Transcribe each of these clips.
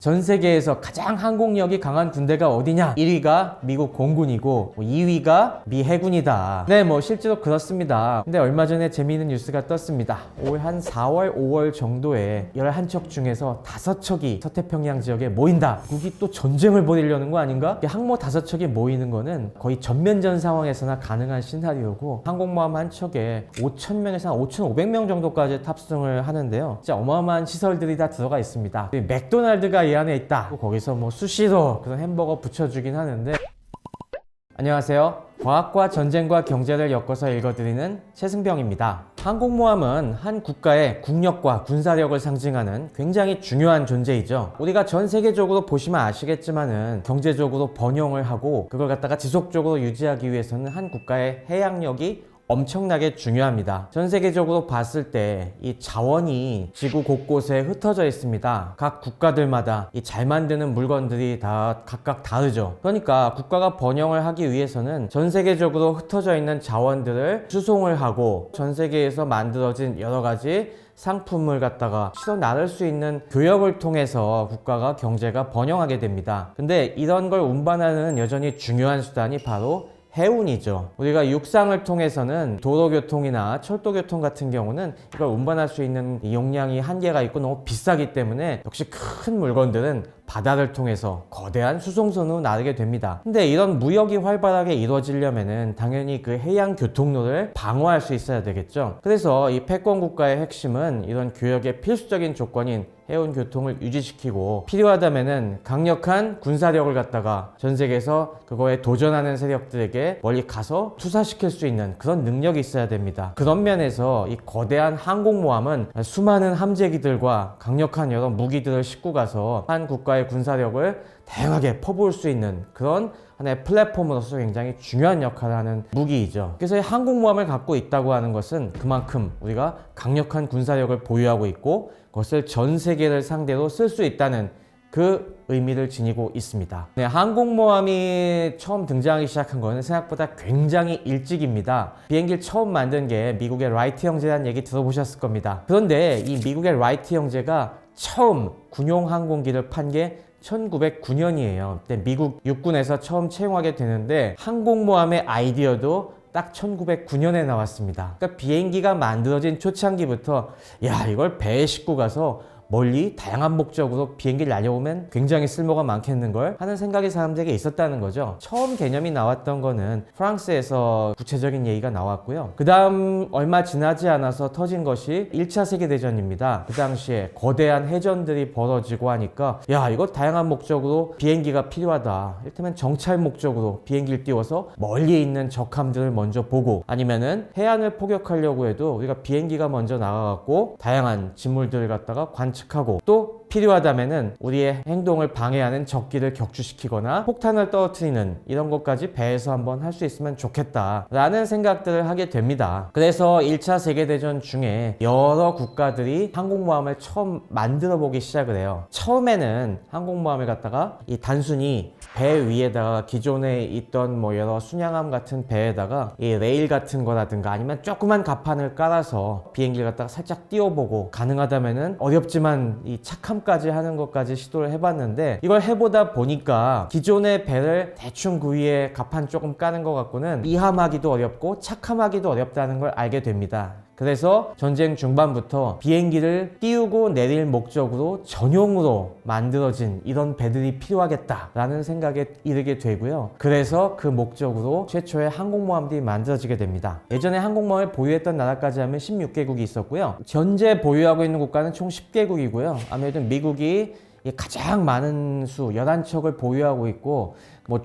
전 세계에서 가장 항공력이 강한 군대가 어디냐? 1위가 미국 공군이고 2위가 미 해군이다. 네, 실제로 그렇습니다. 근데 얼마 전에 재미있는 뉴스가 떴습니다. 올 한 4월, 5월 정도에 11척 중에서 5척이 서태평양 지역에 모인다. 국이 또 전쟁을 벌이려는 거 아닌가? 항모 5척이 모이는 거는 거의 전면전 상황에서나 가능한 시나리오고, 항공모함 한 척에 5,000명에서 한 5,500명 정도까지 탑승을 하는데요. 진짜 어마어마한 시설들이 다 들어가 있습니다. 맥도날드가 이 안에 있다. 거기서 수시로 그런 햄버거 붙여주긴 하는데. 안녕하세요. 과학과 전쟁과 경제를 엮어서 읽어드리는 최승병입니다. 항공모함은 한 국가의 국력과 군사력을 상징하는 굉장히 중요한 존재이죠. 우리가 전 세계적으로 보시면 아시겠지만은 경제적으로 번영을 하고 그걸 갖다가 지속적으로 유지하기 위해서는 한 국가의 해양력이 엄청나게 중요합니다. 전 세계적으로 봤을 때 이 자원이 지구 곳곳에 흩어져 있습니다. 각 국가들마다 이 잘 만드는 물건들이 다 각각 다르죠. 그러니까 국가가 번영을 하기 위해서는 전 세계적으로 흩어져 있는 자원들을 수송을 하고 전 세계에서 만들어진 여러 가지 상품을 갖다가 실어 나를 수 있는 교역을 통해서 국가가 경제가 번영하게 됩니다. 근데 이런 걸 운반하는 여전히 중요한 수단이 바로 해운이죠. 우리가 육상을 통해서는 도로교통이나 철도교통 같은 경우는 이걸 운반할 수 있는 용량이 한계가 있고 너무 비싸기 때문에 역시 큰 물건들은 바다를 통해서 거대한 수송선으로 나르게 됩니다. 근데 이런 무역이 활발하게 이루어지려면은 당연히 그 해양 교통로를 방어할 수 있어야 되겠죠. 그래서 이 패권 국가의 핵심은 이런 교역의 필수적인 조건인 해운 교통을 유지시키고, 필요하다면은 강력한 군사력을 갖다가 전 세계에서 그거에 도전하는 세력들에게 멀리 가서 투사시킬 수 있는 그런 능력이 있어야 됩니다. 그런 면에서 이 거대한 항공모함은 수많은 함재기들과 강력한 여러 무기들을 싣고 가서 한 국가의 군사력을 다양하게 퍼부을 수 있는 그런 하나의 플랫폼으로서 굉장히 중요한 역할을 하는 무기이죠. 그래서 이 항공모함을 갖고 있다고 하는 것은 그만큼 우리가 강력한 군사력을 보유하고 있고 그것을 전 세계를 상대로 쓸 수 있다는 그 의미를 지니고 있습니다. 네, 항공모함이 처음 등장하기 시작한 거는 생각보다 굉장히 일찍입니다. 비행기를 처음 만든 게 미국의 라이트 형제라는 얘기 들어보셨을 겁니다. 그런데 이 미국의 라이트 형제가 처음 군용 항공기를 판 게 1909년이에요. 그때 미국 육군에서 처음 채용하게 되는데 항공모함의 아이디어도 딱 1909년에 나왔습니다. 그러니까 비행기가 만들어진 초창기부터 이걸 배에 싣고 가서 멀리 다양한 목적으로 비행기를 날려오면 굉장히 쓸모가 많겠는걸 하는 생각이 사람들에게 있었다는 거죠. 처음 개념이 나왔던 거는 프랑스에서 구체적인 얘기가 나왔고요. 그 다음 얼마 지나지 않아서 터진 것이 1차 세계대전입니다. 그 당시에 거대한 해전들이 벌어지고 하니까 이거 다양한 목적으로 비행기가 필요하다. 이를테면 정찰 목적으로 비행기를 띄워서 멀리 있는 적함들을 먼저 보고, 아니면은 해안을 포격하려고 해도 우리가 비행기가 먼저 나가갖고 다양한 진물들을 갖다가 관측하고, 또 필요하다면은 우리의 행동을 방해하는 적기를 격추시키거나 폭탄을 떨어뜨리는 이런 것까지 배에서 한번 할 수 있으면 좋겠다 라는 생각들을 하게 됩니다. 그래서 1차 세계대전 중에 여러 국가들이 항공모함을 처음 만들어 보기 시작을 해요. 처음에는 항공모함을 갖다가 이 단순히 배 위에다가 기존에 있던 여러 순양함 같은 배에다가 이 레일 같은 거라든가 아니면 조그만 갑판을 깔아서 비행기를 갖다가 살짝 띄워보고, 가능하다면은 어렵지만 이 착함까지 하는 것까지 시도를 해봤는데, 이걸 해보다 보니까 기존의 배를 대충 그 위에 갑판 조금 까는 것 갖고는 이함하기도 어렵고 착함하기도 어렵다는 걸 알게 됩니다. 그래서 전쟁 중반부터 비행기를 띄우고 내릴 목적으로 전용으로 만들어진 이런 배들이 필요하겠다라는 생각에 이르게 되고요. 그래서 그 목적으로 최초의 항공모함들이 만들어지게 됩니다. 예전에 항공모함을 보유했던 나라까지 하면 16개국이 있었고요. 현재 보유하고 있는 국가는 총 10개국이고요. 아무래도 미국이 가장 많은 수 11척을 보유하고 있고,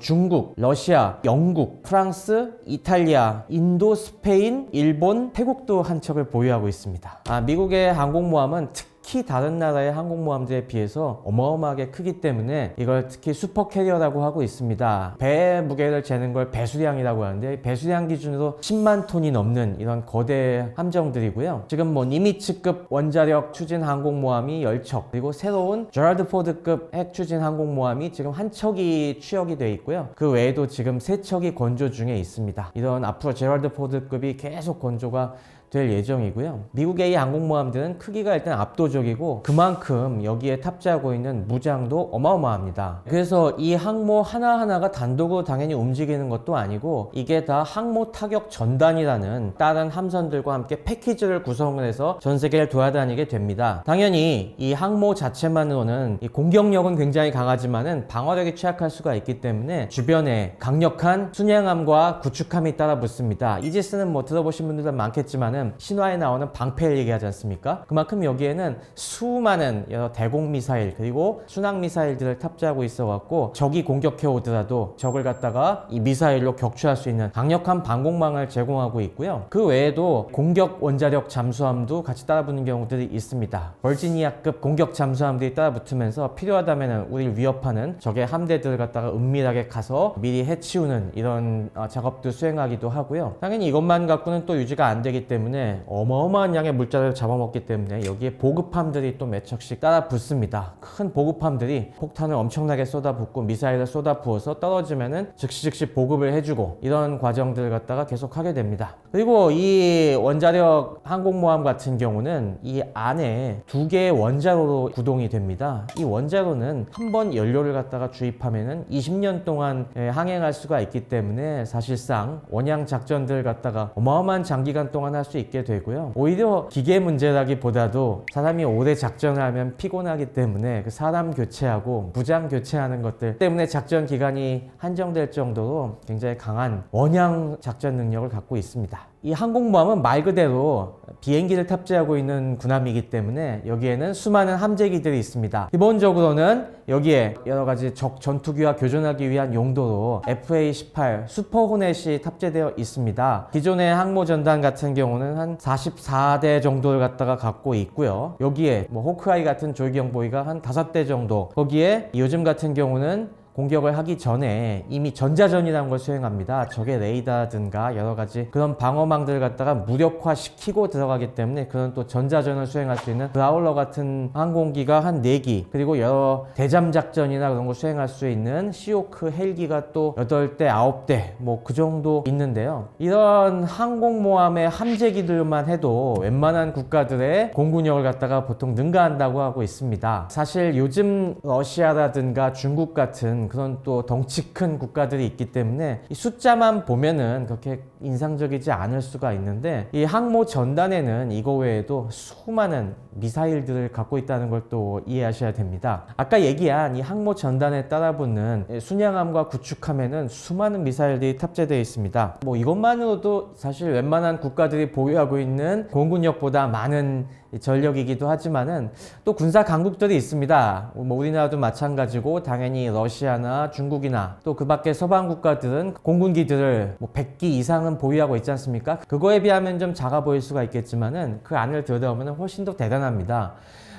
중국, 러시아, 영국, 프랑스, 이탈리아, 인도, 스페인, 일본, 태국도 한 척을 보유하고 있습니다. 미국의 항공모함은 특히 다른 나라의 항공모함들에 비해서 어마어마하게 크기 때문에 이걸 특히 슈퍼캐리어라고 하고 있습니다. 배의 무게를 재는 걸 배수량이라고 하는데, 배수량 기준으로 10만 톤이 넘는 이런 거대 함정들이고요. 지금 니미츠급 원자력 추진 항공모함이 10척, 그리고 새로운 제럴드 포드급 핵 추진 항공모함이 지금 한 척이 취역이 돼 있고요. 그 외에도 지금 3척이 건조 중에 있습니다. 이런 앞으로 제럴드 포드급이 계속 건조가 될 예정이고요. 미국의 이 항공모함들은 크기가 일단 압도적이고 그만큼 여기에 탑재하고 있는 무장도 어마어마합니다. 그래서 이 항모 하나하나가 단독으로 당연히 움직이는 것도 아니고 이게 다 항모 타격 전단이라는 다른 함선들과 함께 패키지를 구성을 해서 전 세계를 돌아다니게 됩니다. 당연히 이 항모 자체만으로는 이 공격력은 굉장히 강하지만은 방어력이 취약할 수가 있기 때문에 주변에 강력한 순양함과 구축함이 따라 붙습니다. 이지스는 뭐 들어보신 분들도 많겠지만은 신화에 나오는 방패를 얘기하지 않습니까? 그만큼 여기에는 수많은 여러 대공 미사일 그리고 순항 미사일들을 탑재하고 있어 갖고 적이 공격해 오더라도 적을 갖다가 이 미사일로 격추할 수 있는 강력한 방공망을 제공하고 있고요. 그 외에도 공격 원자력 잠수함도 같이 따라붙는 경우들이 있습니다. 버지니아급 공격 잠수함들이 따라붙으면서 필요하다면 우리를 위협하는 적의 함대들을 갖다가 은밀하게 가서 미리 해치우는 이런 작업도 수행하기도 하고요. 당연히 이것만 갖고는 또 유지가 안 되기 때문에 어마어마한 양의 물자를 잡아먹기 때문에 여기에 보급함들이 또 몇 척씩 따라붙습니다. 큰 보급함들이 폭탄을 엄청나게 쏟아붓고 미사일을 쏟아부어서 떨어지면은 즉시 보급을 해주고 이런 과정들을 갖다가 계속 하게 됩니다. 그리고 이 원자력 항공모함 같은 경우는 이 안에 두 개의 원자로로 구동이 됩니다. 이 원자로는 한 번 연료를 갖다가 주입하면은 20년 동안 항행할 수가 있기 때문에 사실상 원양 작전들을 갖다가 어마어마한 장기간 동안 할 수 있게 되고요. 오히려 기계 문제라기보다도 사람이 오래 작전을 하면 피곤하기 때문에 그 사람 교체하고 무장 교체하는 것들 때문에 작전 기간이 한정될 정도로 굉장히 강한 원양 작전 능력을 갖고 있습니다. 이 항공모함은 말 그대로 비행기를 탑재하고 있는 군함이기 때문에 여기에는 수많은 함재기들이 있습니다. 기본적으로는 여기에 여러 가지 적 전투기와 교전하기 위한 용도로 FA-18 슈퍼 호넷이 탑재되어 있습니다. 기존의 항모 전단 같은 경우는 한 44대 정도를 갖다가 갖고 있고요. 여기에 뭐 호크아이 같은 조이경보이가 한 5대 정도, 거기에 요즘 같은 경우는 공격을 하기 전에 이미 전자전이라는 걸 수행합니다. 적의 레이더든가 여러 가지 그런 방어망들을 갖다가 무력화시키고 들어가기 때문에 그런 또 전자전을 수행할 수 있는 브라울러 같은 항공기가 한 4기, 그리고 여러 대잠 작전이나 그런 걸 수행할 수 있는 시오크 헬기가 또 8대, 9대 뭐 그 정도 있는데요. 이런 항공모함의 함재기들만 해도 웬만한 국가들의 공군력을 갖다가 보통 능가한다고 하고 있습니다. 사실 요즘 러시아라든가 중국 같은 그런 또 덩치 큰 국가들이 있기 때문에 이 숫자만 보면은 그렇게 인상적이지 않을 수가 있는데 이 항모 전단에는 이거 외에도 수많은 미사일들을 갖고 있다는 걸 또 이해하셔야 됩니다. 아까 얘기한 이 항모 전단에 따라붙는 순양함과 구축함에는 수많은 미사일들이 탑재되어 있습니다. 뭐 이것만으로도 사실 웬만한 국가들이 보유하고 있는 공군력보다 많은 전력이기도 하지만은 또 군사 강국들이 있습니다. 뭐 우리나라도 마찬가지고 당연히 러시아나 중국이나 또 그 밖에 서방 국가들은 공군기들을 뭐 100기 이상은 보유하고 있지 않습니까? 그거에 비하면 좀 작아 보일 수가 있겠지만은 그 안을 들여다보면 훨씬 더 대단합니다.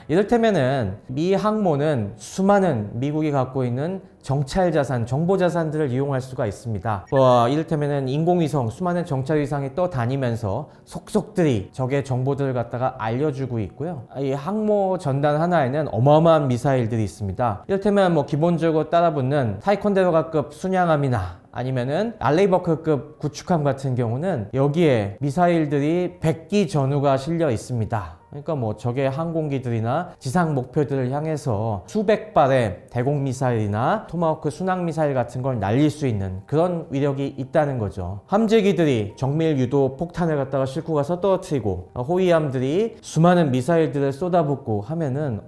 이를테면은 미 항모는 수많은 미국이 갖고 있는 정찰 자산, 정보 자산들을 이용할 수가 있습니다. 이를테면은 인공위성, 수많은 정찰 위성이 떠다니면서 속속들이 적의 정보들을 갖다가 알려주고 있고요. 이 항모 전단 하나에는 어마어마한 미사일들이 있습니다. 이를테면 뭐 기본적으로 따라붙는 타이콘데로가급 순양함이나 아니면은 알레이버크급 구축함 같은 경우는 여기에 미사일들이 100기 전후가 실려 있습니다. 그러니까 뭐 적의 항공기들이나 지상 목표들을 향해서 수백 발의 대공 미사일이나 토마호크 순항 미사일 같은 걸 날릴 수 있는 그런 위력이 있다는 거죠. 함재기들이 정밀 유도 폭탄을 갖다가 싣고 가서 떨어뜨리고 호위함들이 수많은 미사일들을 쏟아붓고 하면은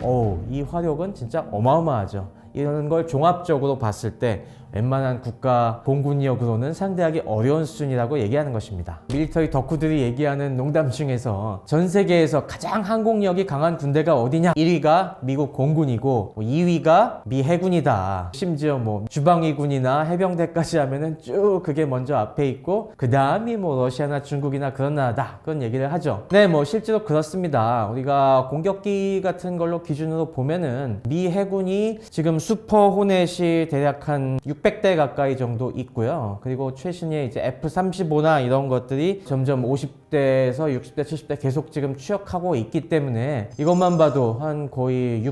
이 화력은 진짜 어마어마하죠. 이런 걸 종합적으로 봤을 때 웬만한 국가 공군력으로는 상대하기 어려운 수준이라고 얘기하는 것입니다. 밀리터리 덕후들이 얘기하는 농담 중에서 전 세계에서 가장 항공력이 강한 군대가 어디냐? 1위가 미국 공군이고 2위가 미 해군이다. 심지어 뭐 주방위군이나 해병대까지 하면은 쭉 그게 먼저 앞에 있고 그 다음이 뭐 러시아나 중국이나 그런 나라다. 그런 얘기를 하죠. 네, 뭐 실제로 그렇습니다. 우리가 공격기 같은 걸로 기준으로 보면은 미 해군이 지금 슈퍼 호넷이 대략 한 600대 가까이 정도 있고요. 그리고 최신의 이제 F-35나 이런 것들이 점점 50대에서 60대, 70대 계속 지금 추격하고 있기 때문에 이것만 봐도 한 거의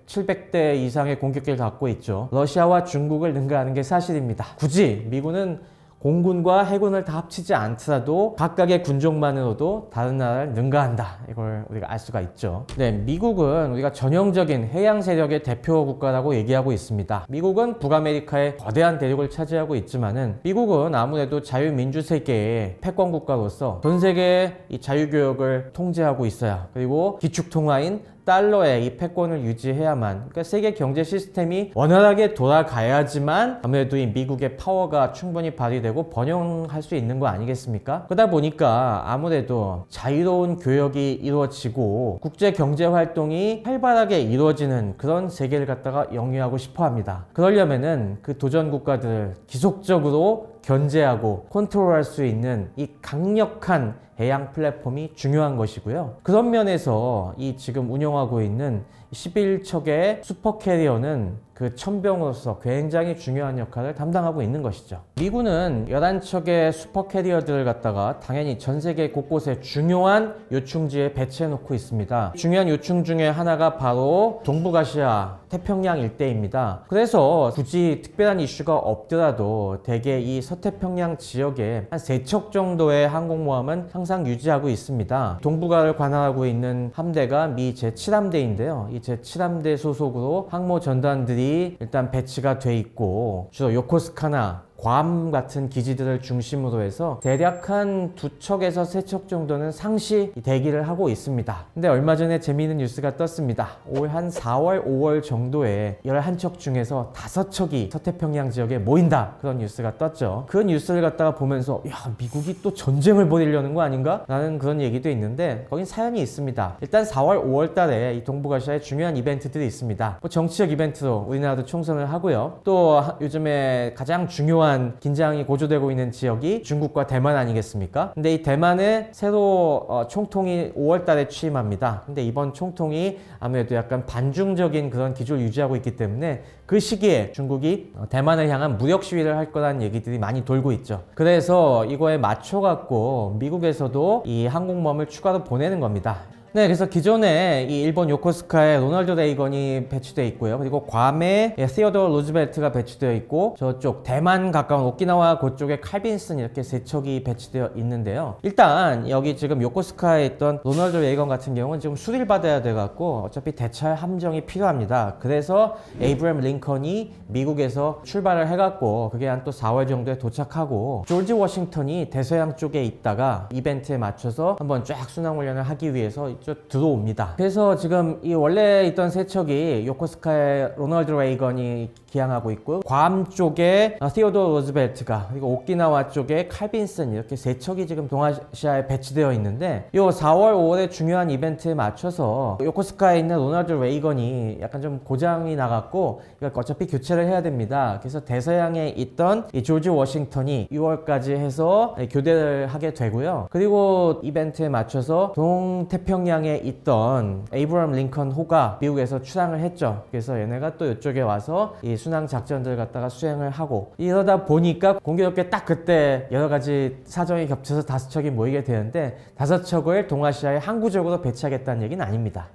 700대 이상의 공격기를 갖고 있죠. 러시아와 중국을 능가하는 게 사실입니다. 굳이 미군은 공군과 해군을 다 합치지 않더라도 각각의 군종만으로도 다른 나라를 능가한다. 이걸 우리가 알 수가 있죠. 네, 미국은 우리가 전형적인 해양 세력의 대표 국가라고 얘기하고 있습니다. 미국은 북아메리카의 거대한 대륙을 차지하고 있지만은 미국은 아무래도 자유민주 세계의 패권 국가로서 전 세계의 이 자유교역을 통제하고 있어요. 그리고 기축통화인 달러의 이 패권을 유지해야만, 그러니까 세계 경제 시스템이 원활하게 돌아가야지만 아무래도 이 미국의 파워가 충분히 발휘되고 번영할 수 있는 거 아니겠습니까? 그러다 보니까 아무래도 자유로운 교역이 이루어지고 국제 경제 활동이 활발하게 이루어지는 그런 세계를 갖다가 영위하고 싶어 합니다. 그러려면은 그 도전 국가들을 지속적으로 견제하고 컨트롤할 수 있는 이 강력한 해양 플랫폼이 중요한 것이고요. 그런 면에서 이 지금 운영하고 있는 11척의 슈퍼캐리어는 그 천병으로서 굉장히 중요한 역할을 담당하고 있는 것이죠. 미군은 11척의 슈퍼캐리어들을 갖다가 당연히 전 세계 곳곳에 중요한 요충지에 배치해 놓고 있습니다. 중요한 요충 중에 하나가 바로 동북아시아 태평양 일대입니다. 그래서 굳이 특별한 이슈가 없더라도 대개 이 서태평양 지역에 한 3척 정도의 항공모함은 항상 유지하고 있습니다. 동북아를 관할하고 있는 함대가 미 제7함대인데요. 이 제7함대 소속으로 항모 전단들이 일단 배치가 돼 있고 주로 요코스카나 괌 같은 기지들을 중심으로 해서 대략 한 2척에서 3척 정도는 상시 대기를 하고 있습니다. 근데 얼마 전에 재미있는 뉴스가 떴습니다. 올 한 4월, 5월 정도에 11척 중에서 5척이 서태평양 지역에 모인다. 그런 뉴스가 떴죠. 그 뉴스를 갖다가 보면서 야, 미국이 또 전쟁을 벌이려는 거 아닌가? 라는 그런 얘기도 있는데 거긴 사연이 있습니다. 일단 4월, 5월 달에 이 동북아시아에 중요한 이벤트들이 있습니다. 뭐 정치적 이벤트로 우리나라도 총선을 하고요. 또 요즘에 가장 중요한 긴장이 고조되고 있는 지역이 중국과 대만 아니겠습니까? 근데 이 대만에 새로 총통이 5월 달에 취임합니다. 근데 이번 총통이 아무래도 약간 반중적인 그런 기조를 유지하고 있기 때문에 그 시기에 중국이 대만을 향한 무력 시위를 할 거라는 얘기들이 많이 돌고 있죠. 그래서 이거에 맞춰갖고 미국에서도 이 항공모함을 추가로 보내는 겁니다. 네, 그래서 기존에 이 일본 요코스카에 로널드 레이건이 배치되어 있고요. 그리고 괌에 시어도어 루즈벨트가 배치되어 있고 저쪽 대만 가까운 오키나와 그쪽에 칼빈슨 이렇게 3척이 배치되어 있는데요. 일단 여기 지금 요코스카에 있던 로널드 레이건 같은 경우는 지금 수리를 받아야 돼갖고 어차피 대처할 함정이 필요합니다. 그래서 에이브럼 링컨이 미국에서 출발을 해갖고 그게 한 또 4월 정도에 도착하고 조지 워싱턴이 대서양 쪽에 있다가 이벤트에 맞춰서 한번 쫙 순항훈련을 하기 위해서 이쪽 들어옵니다. 그래서 지금 이 원래 있던 3척이 요코스카에 로널드 레이건이 기항하고 있고 괌 쪽에 시어도어 루즈벨트가 그리고 오키나와 쪽에 칼빈슨 이렇게 3척이 지금 동아시아에 배치되어 있는데 요 4월 5월의 중요한 이벤트에 맞춰서 요코스카에 있는 로널드 레이건이 약간 좀 고장이 나갔고 이거 어차피 교체를 해야 됩니다. 그래서 대서양에 있던 이 조지 워싱턴이 6월까지 해서 교대를 하게 되고요. 그리고 이벤트에 맞춰서 동태평양에 있던 에이브럼 링컨 호가 미국에서 출항을 했죠. 그래서 얘네가 또 이쪽에 와서 이 순항 작전들 갖다가 수행을 하고 이러다 보니까 공교롭게 딱 그때 여러 가지 사정이 겹쳐서 5척이 모이게 되는데 5척을 동아시아에 항구적으로 배치하겠다는 얘기는 아닙니다.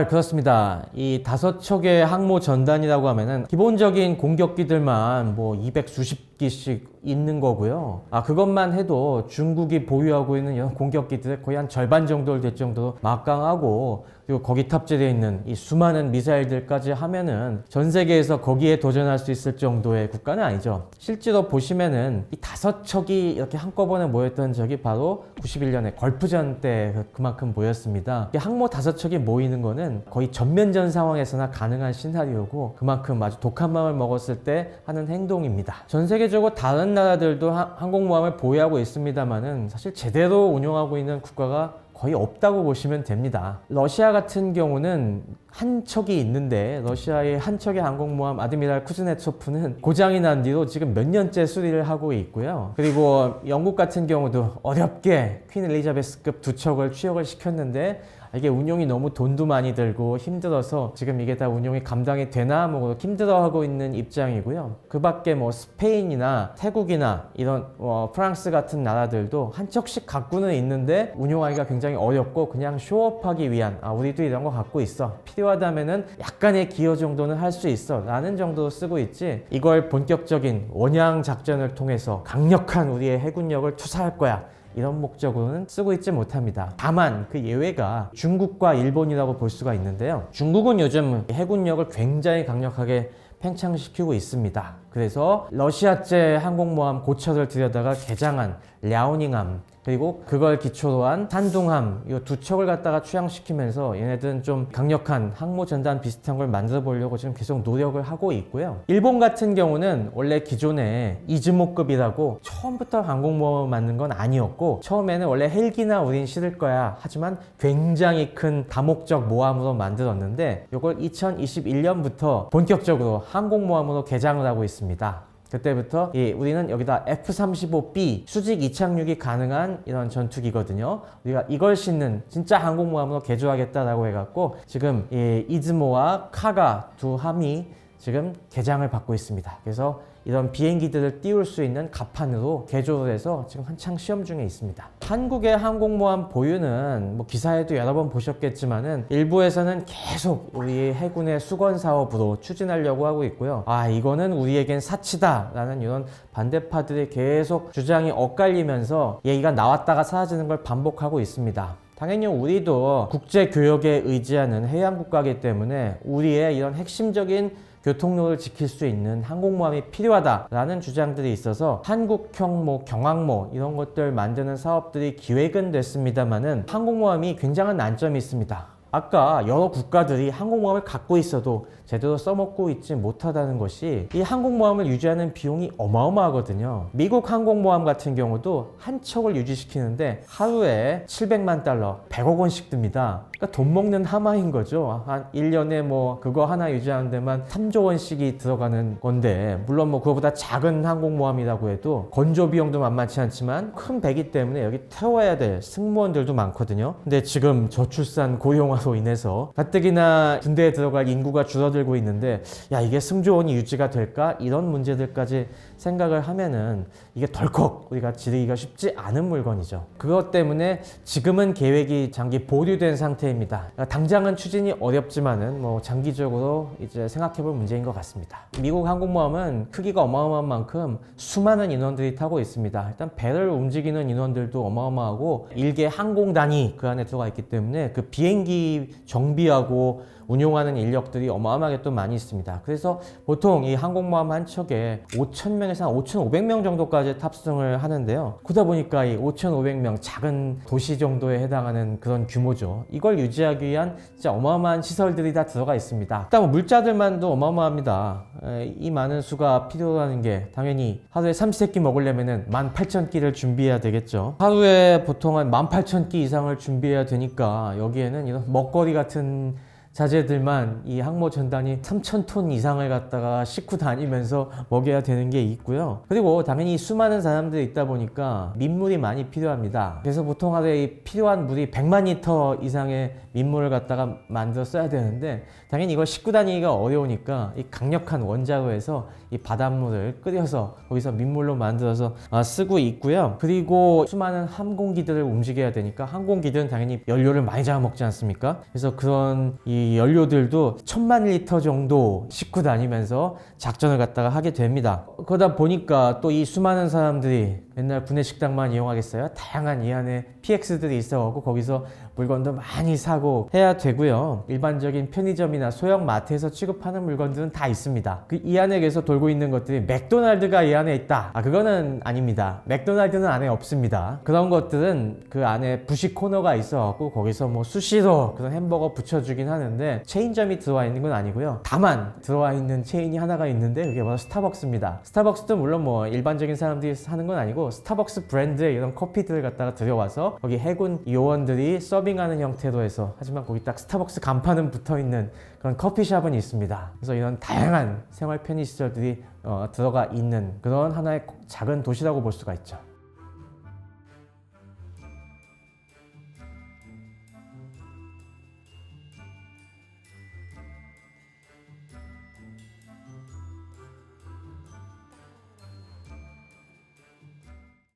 그렇습니다. 이 5척의 항모 전단이라고 하면은 기본적인 공격기들만 뭐 200수십 기씩 있는 거고요. 그것만 해도 중국이 보유하고 있는 이런 공격기들의 거의 한 절반 정도를 될 정도로 막강하고 그리고 거기 탑재되어 있는 이 수많은 미사일들까지 하면은 전 세계에서 거기에 도전할 수 있을 정도의 국가는 아니죠. 실제로 보시면은 이 5척이 이렇게 한꺼번에 모였던 적이 바로 91년에 걸프전 때 그만큼 모였습니다. 항모 5척이 모이는 거는 거의 전면전 상황에서나 가능한 시나리오고 그만큼 아주 독한 마음을 먹었을 때 하는 행동입니다. 전 세계적으로 다른 나라들도 항공모함을 보유하고 있습니다만은 사실 제대로 운용하고 있는 국가가 거의 없다고 보시면 됩니다. 러시아 같은 경우는 한 척이 있는데 러시아의 한 척의 항공모함 아드미랄 쿠즈네초프는 고장이 난 뒤로 지금 몇 년째 수리를 하고 있고요. 그리고 영국 같은 경우도 어렵게 퀸 엘리자베스급 2척을 취역을 시켰는데 이게 운용이 너무 돈도 많이 들고 힘들어서 지금 이게 다 운용이 감당이 되나 뭐 힘들어하고 있는 입장이고요. 그 밖에 뭐 스페인이나 태국이나 이런 프랑스 같은 나라들도 한 척씩 갖고는 있는데 운용하기가 굉장히 어렵고 그냥 쇼업하기 위한 우리도 이런 거 갖고 있어 필요 필요하다면은 약간의 기여 정도는 할 수 있어 라는 정도로 쓰고 있지, 이걸 본격적인 원양 작전을 통해서 강력한 우리의 해군력을 투사할 거야 이런 목적으로는 쓰고 있지 못합니다. 다만 그 예외가 중국과 일본이라고 볼 수가 있는데요. 중국은 요즘 해군력을 굉장히 강력하게 팽창시키고 있습니다. 그래서 러시아제 항공모함 고철을 들여다가 개장한 랴오닝함, 그리고 그걸 기초로 한 산둥함, 이 두 척을 갖다가 취향시키면서 얘네들은 좀 강력한 항모전단 비슷한 걸 만들어 보려고 지금 계속 노력을 하고 있고요. 일본 같은 경우는 원래 기존에 이즈모급이라고 처음부터 항공모함을 만든 건 아니었고, 처음에는 원래 헬기나 우린 실을 거야 하지만 굉장히 큰 다목적 모함으로 만들었는데, 이걸 2021년부터 본격적으로 항공모함으로 개장을 하고 있습니다. 그때부터 우리는 여기다 F-35B 수직 이착륙이 가능한 이런 전투기거든요. 우리가 이걸 싣는 진짜 항공모함으로 개조하겠다라고 해갖고 지금 이즈모와 카가 두 함이 지금 개장을 받고 있습니다. 그래서 이런 비행기들을 띄울 수 있는 갑판으로 개조를 해서 지금 한창 시험 중에 있습니다. 한국의 항공모함 보유는 뭐 기사에도 여러 번 보셨겠지만은 일부에서는 계속 우리 해군의 수건 사업으로 추진하려고 하고 있고요. 이거는 우리에겐 사치다라는 이런 반대파들이 계속 주장이 엇갈리면서 얘기가 나왔다가 사라지는 걸 반복하고 있습니다. 당연히 우리도 국제교역에 의지하는 해양국가이기 때문에 우리의 이런 핵심적인 교통로를 지킬 수 있는 항공모함이 필요하다라는 주장들이 있어서 한국형 경항모 이런 것들 만드는 사업들이 기획은 됐습니다만은 항공모함이 굉장한 난점이 있습니다. 아까 여러 국가들이 항공모함을 갖고 있어도 제대로 써먹고 있지 못하다는 것이 이 항공모함을 유지하는 비용이 어마어마하거든요. 미국 항공모함 같은 경우도 한 척을 유지시키는데 하루에 700만 달러, 100억 원씩 듭니다. 그러니까 돈 먹는 하마인 거죠. 한 1년에 뭐 그거 하나 유지하는 데만 3조 원씩이 들어가는 건데, 물론 뭐 그거보다 작은 항공모함이라고 해도 건조 비용도 만만치 않지만 큰 배기 때문에 여기 태워야 될 승무원들도 많거든요. 근데 지금 저출산 고령화로 인해서 가뜩이나 군대에 들어갈 인구가 줄어들고 있는데, 야 이게 승조원이 유지가 될까? 이런 문제들까지 생각을 하면은 이게 덜컥 우리가 지르기가 쉽지 않은 물건이죠. 그것 때문에 지금은 계획이 장기 보류된 상태입니다. 당장은 추진이 어렵지만은 뭐 장기적으로 이제 생각해볼 문제인 것 같습니다. 미국 항공모함은 크기가 어마어마한 만큼 수많은 인원들이 타고 있습니다. 일단 배를 움직이는 인원들도 어마어마하고 일개 항공단이 그 안에 들어가 있기 때문에 그 비행기 정비하고 운용하는 인력들이 어마어마하게 또 많이 있습니다. 그래서 보통 이 항공모함 한 척에 5,000명에서 한 5,500명 정도까지 탑승을 하는데요. 그러다 보니까 이 5,500명 작은 도시 정도에 해당하는 그런 규모죠. 이걸 유지하기 위한 진짜 어마어마한 시설들이 다 들어가 있습니다. 일단 뭐 물자들만도 어마어마합니다. 이 많은 수가 필요하는 게 당연히 하루에 삼시세끼 먹으려면은 18,000끼를 준비해야 되겠죠. 하루에 보통 한 18,000끼 이상을 준비해야 되니까 여기에는 이런 먹거리 같은 자재들만 이 항모 전단이 3,000톤 이상을 갖다가 싣고 다니면서 먹여야 되는 게 있고요. 그리고 당연히 수많은 사람들이 있다 보니까 민물이 많이 필요합니다. 그래서 보통 하루에 필요한 물이 100만 리터 이상의 민물을 갖다가 만들어 써야 되는데, 당연히 이걸 싣고 다니기가 어려우니까 이 강력한 원자로에서 이 바닷물을 끓여서 거기서 민물로 만들어서 쓰고 있고요. 그리고 수많은 항공기들을 움직여야 되니까 항공기들은 당연히 연료를 많이 잡아먹지 않습니까? 그래서 그런 이 연료들도 1,000만 리터 정도 싣고 다니면서 작전을 갖다가 하게 됩니다. 그러다 보니까 또 이 수많은 사람들이 맨날 구내식당만 이용하겠어요? 다양한 이 안에 PX들이 있어가지고 거기서 물건도 많이 사고 해야 되고요. 일반적인 편의점이나 소형 마트에서 취급하는 물건들은 다 있습니다. 이 안에 계속 돌고 있는 것들이 맥도날드가 이 안에 있다. 그거는 아닙니다. 맥도날드는 안에 없습니다. 그런 것들은 그 안에 부식 코너가 있어갖고 거기서 뭐 수시로 그런 햄버거 붙여주긴 하는데 체인점이 들어와 있는 건 아니고요. 다만 들어와 있는 체인이 하나가 있는데 그게 바로 스타벅스입니다. 스타벅스도 물론 뭐 일반적인 사람들이 사는 건 아니고 스타벅스 브랜드의 이런 커피들을 갖다가 들여와서 거기 해군 요원들이 서빙하는 형태로 해서, 하지만 거기 딱 스타벅스 간판은 붙어있는 그런 커피숍은 있습니다. 그래서 이런 다양한 생활 편의 시설들이 들어가 있는 그런 하나의 작은 도시라고 볼 수가 있죠.